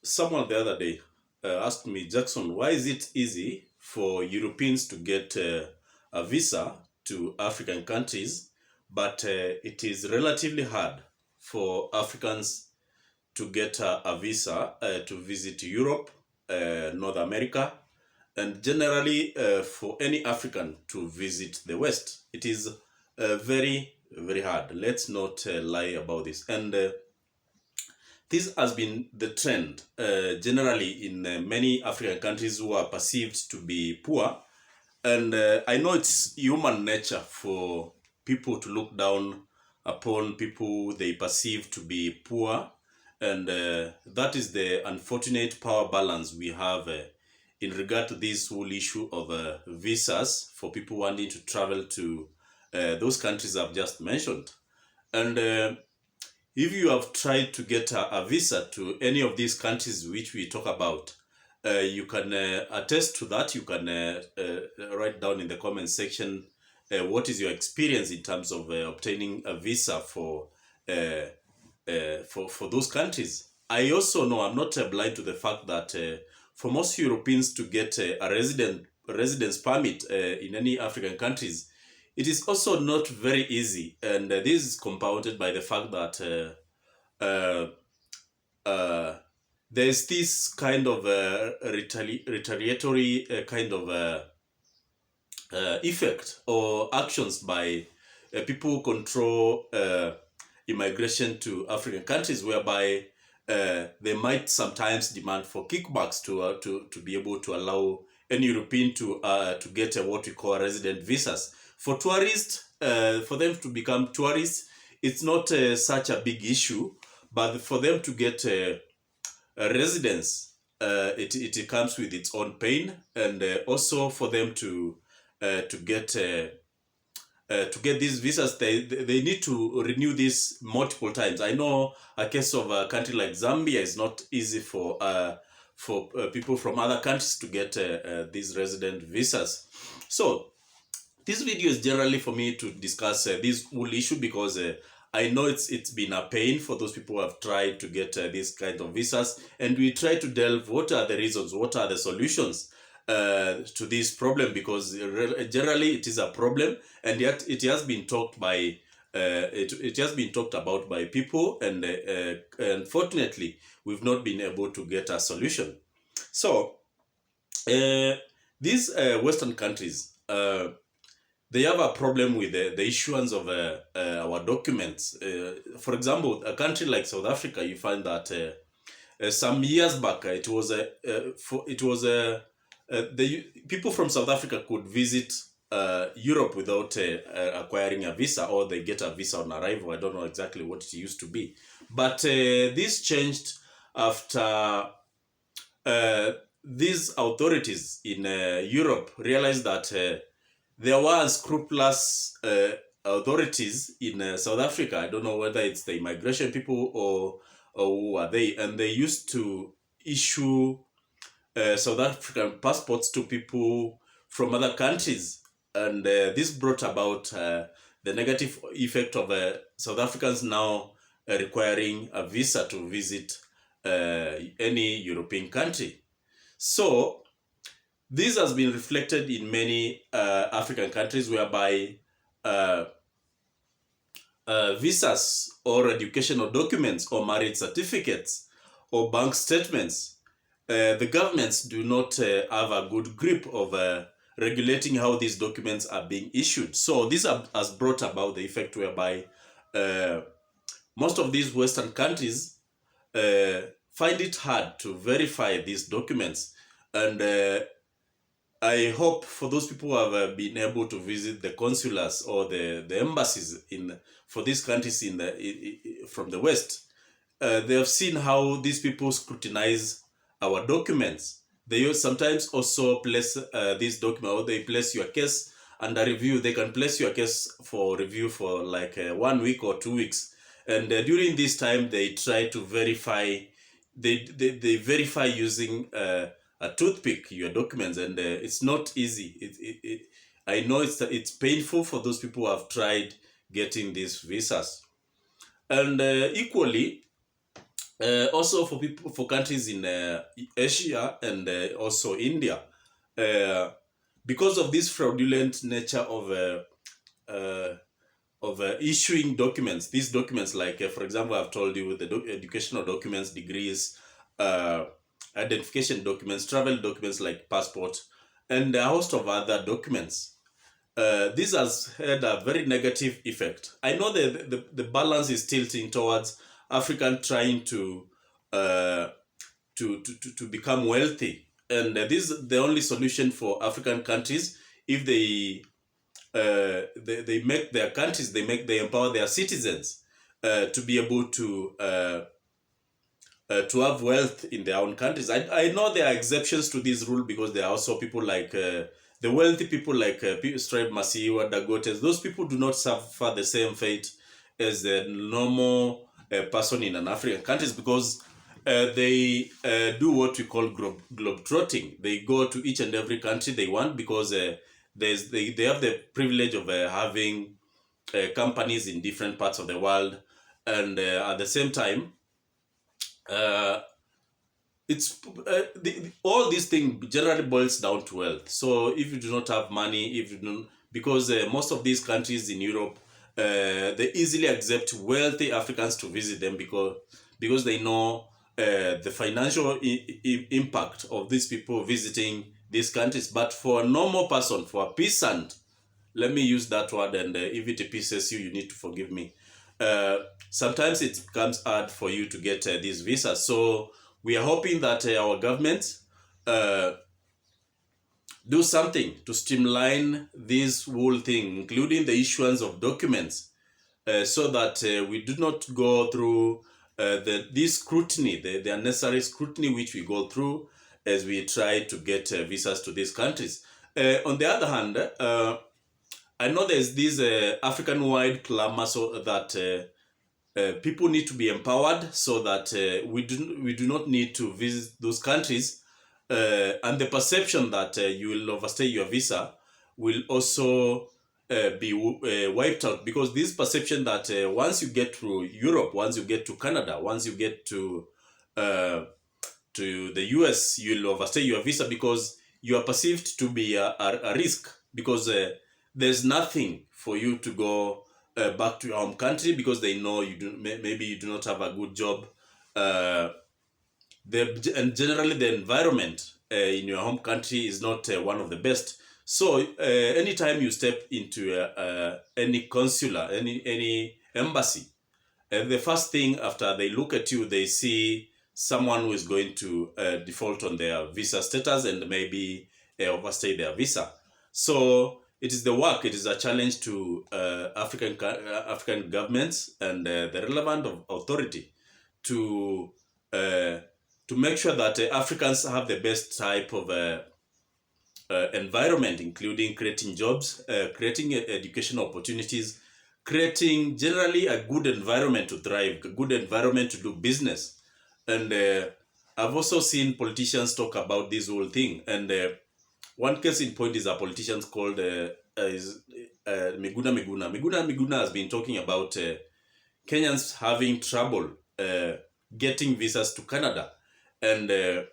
Someone the other day asked me, Jackson, why is it easy for Europeans to get a visa to African countries, but it is relatively hard for Africans to get a visa to visit Europe, North America, and generally for any African to visit the West? It is very, very hard. Let's not lie about this. And this has been the trend generally in many African countries who are perceived to be poor. And I know it's human nature for people to look down upon people they perceive to be poor. And that is the unfortunate power balance we have in regard to this whole issue of visas for people wanting to travel to those countries I've just mentioned. And if you have tried to get a visa to any of these countries which we talk about, you can attest to that. You can write down in the comment section what is your experience in terms of obtaining a visa for those countries. I also know I'm not blind to the fact that for most Europeans to get a residence permit in any African countries, it is also not very easy, and this is compounded by the fact that there's this kind of retaliatory kind of effect or actions by people who control immigration to African countries, whereby they might sometimes demand for kickbacks to be able to allow any European to get what we call resident visas. For tourists, for them to become tourists, it's not such a big issue, but for them to get a residence, it comes with its own pain, and also for them to get these visas, they need to renew this multiple times. I know a case of a country like Zambia is not easy for people from other countries to get these resident visas. So this video is generally for me to discuss this whole issue, because I know it's been a pain for those people who have tried to get these kind of visas, and we try to delve what are the reasons, what are the solutions to this problem, because generally it is a problem, and yet it has been talked by it has been talked about by people, and unfortunately we've not been able to get a solution. So these Western countries, they have a problem with the issuance of our documents. For example, a country like South Africa, you find that some years back, the people from South Africa could visit Europe without acquiring a visa, or they get a visa on arrival. I don't know exactly what it used to be, but this changed after these authorities in Europe realized that there were unscrupulous authorities in South Africa. I don't know whether it's the immigration people or who are they, and they used to issue South African passports to people from other countries, and this brought about the negative effect of South Africans now requiring a visa to visit any European country. So this has been reflected in many African countries, whereby visas or educational documents or marriage certificates or bank statements, the governments do not have a good grip of regulating how these documents are being issued. So this has brought about the effect whereby most of these Western countries find it hard to verify these documents. And I hope for those people who have been able to visit the consulars or the embassies for these countries from the West, they have seen how these people scrutinize our documents. They sometimes also place this document, or they place your case under review. They can place your case for review for like 1 week or 2 weeks. And during this time, they try to verify, they verify using a toothpick your documents, and it's not easy. I know it's painful for those people who have tried getting these visas. And equally, Also for people, for countries in Asia and also India, uh, because of this fraudulent nature uh, of issuing documents. These documents, like for example, I've told you the educational documents, degrees, uh, identification documents, travel documents like passport, and a host of other documents. This has had a very negative effect. I know the balance is tilting towards African trying uh, to become wealthy, and this is the only solution for African countries if they make their countries, they empower their citizens to be able to have wealth in their own countries. I know there are exceptions to this rule because there are also people like the wealthy people like Stripe Masiwa, Dagotes. Those people do not suffer the same fate as the normal person in an African countries because they do what we call globe trotting. They go to each and every country they want because they have the privilege of having companies in different parts of the world, and at the same time, uh, it's all these things generally boils down to wealth. So if you do not have money, if you don't, because most of these countries in Europe, they easily accept wealthy Africans to visit them because they know the financial impact of these people visiting these countries. But for a normal person, for a peasant, let me use that word, and if it pisses you, you need to forgive me. Uh, Sometimes it becomes hard for you to get these visas. So we are hoping that our government uh, do something to streamline this whole thing, including the issuance of documents, so that we do not go through this scrutiny, the unnecessary scrutiny which we go through as we try to get visas to these countries. On the other hand, I know there's this African-wide clamor so that people need to be empowered so that we do not need to visit those countries, and the perception that you will overstay your visa will also be wiped out, because this perception that once you get to Europe, once you get to Canada, once you get uh, to the US, you'll overstay your visa because you are perceived to be a risk, because there's nothing for you to go back to your home country because they know you do maybe you do not have a good job. Uh, and generally the environment in your home country is not one of the best. So anytime you step into any consular, any embassy, the first thing after they look at you, they see someone who is going to default on their visa status and maybe overstay their visa. So it is the work, it is a challenge to African governments and the relevant authority to uh, to make sure that Africans have the best type of environment, including creating jobs, creating educational opportunities, creating generally a good environment to thrive, a good environment to do business. And I've also seen politicians talk about this whole thing. And one case in point is a politician called Miguna Miguna. Miguna has been talking about Kenyans having trouble getting visas to Canada. And the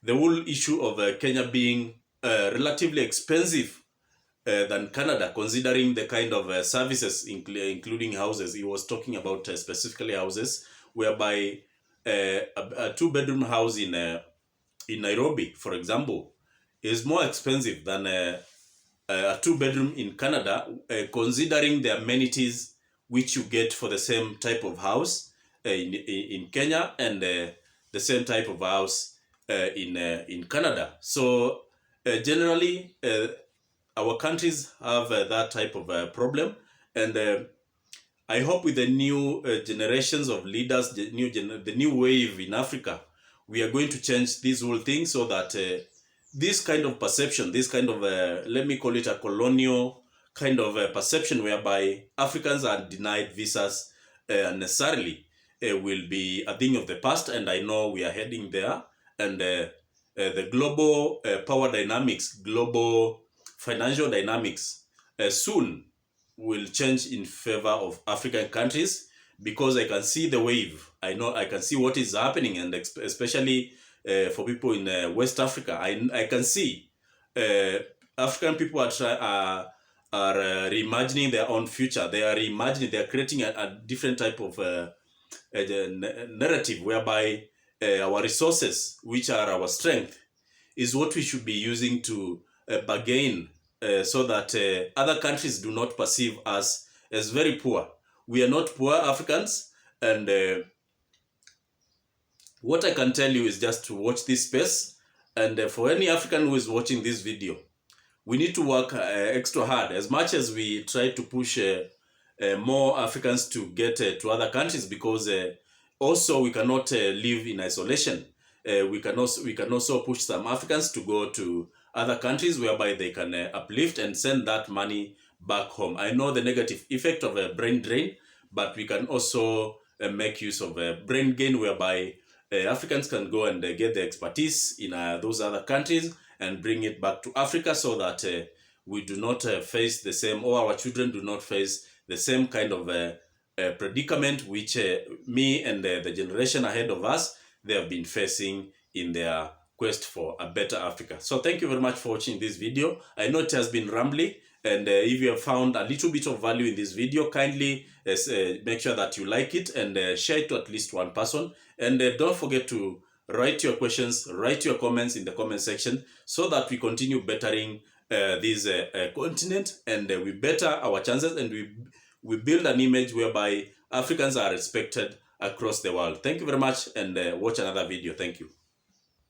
whole issue of Kenya being relatively expensive than Canada, considering the kind of services, including houses. He was talking about specifically houses, whereby a two-bedroom house in Nairobi, for example, is more expensive than a two-bedroom in Canada, considering the amenities which you get for the same type of house in Kenya, and the same type of house in Canada. So generally, our countries have that type of problem, and I hope with the new generations of leaders, the new wave in Africa, we are going to change this whole thing so that this kind of perception, this kind of, let me call it a colonial kind of perception whereby Africans are denied visas unnecessarily, will be a thing of the past. And I know we are heading there. And the global power dynamics, global financial dynamics soon will change in favor of African countries, because I can see the wave. I can see what is happening, and especially for people in West Africa, I can see African people are reimagining their own future. They are reimagining. They are creating a different type of narrative whereby our resources, which are our strength, is what we should be using to bargain so that other countries do not perceive us as very poor. We are not poor Africans, and what I can tell you is just to watch this space. And for any African who is watching this video, we need to work extra hard. As much as we try to push more Africans to get to other countries, because also we cannot live in isolation. We can also push some Africans to go to other countries whereby they can uplift and send that money back home. I know the negative effect of a brain drain, but we can also make use of a brain gain whereby Africans can go and get the expertise in those other countries and bring it back to Africa, so that we do not face the same, or our children do not face the same kind of predicament which me and the generation ahead of us, they have been facing in their quest for a better Africa. So thank you very much for watching this video. I know it has been rambling, and if you have found a little bit of value in this video, kindly make sure that you like it and share it to at least one person. And don't forget to write your questions, write your comments in the comment section, so that we continue bettering this continent, and we better our chances, and we build an image whereby Africans are respected across the world. Thank you very much, and watch another video. Thank you.